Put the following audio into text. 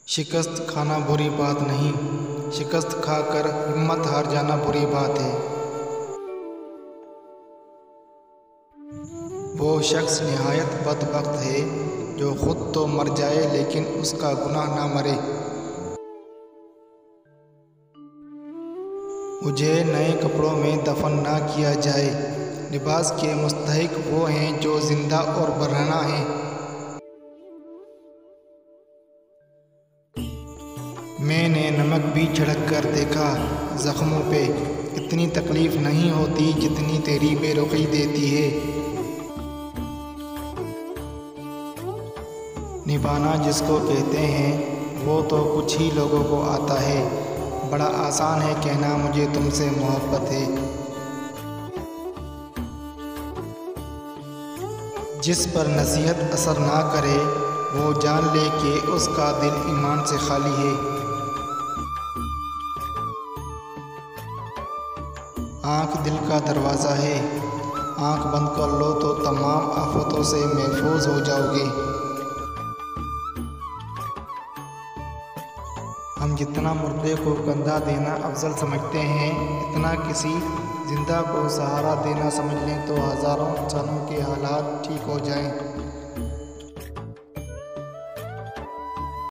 शिकस्त खाना बुरी बात नहीं, शिकस्त खाकर हिम्मत हार जाना बुरी बात है। वो शख्स निहायत बदबख्त है जो खुद तो मर जाए लेकिन उसका गुनाह ना मरे। मुझे नए कपड़ों में दफन ना किया जाए। लिबास के मुस्तहिक वो हैं जो जिंदा और बरहना हैं। मैंने नमक भी छिड़क कर देखा ज़ख्मों पे, इतनी तकलीफ़ नहीं होती जितनी तेरी बेरुखी देती है। निभाना जिसको कहते हैं वो तो कुछ ही लोगों को आता है। बड़ा आसान है कहना मुझे तुमसे मोहब्बत है। जिस पर नसीहत असर ना करे वो जान ले कि उसका दिल ईमान से खाली है। आँख दिल का दरवाज़ा है, आँख बंद कर लो तो तमाम आफतों से महफूज हो जाओगे। हम जितना मुर्दे को कंधा देना अफजल समझते हैं, इतना किसी जिंदा को सहारा देना समझ लें तो हज़ारों इंसानों के हालात ठीक हो जाएं।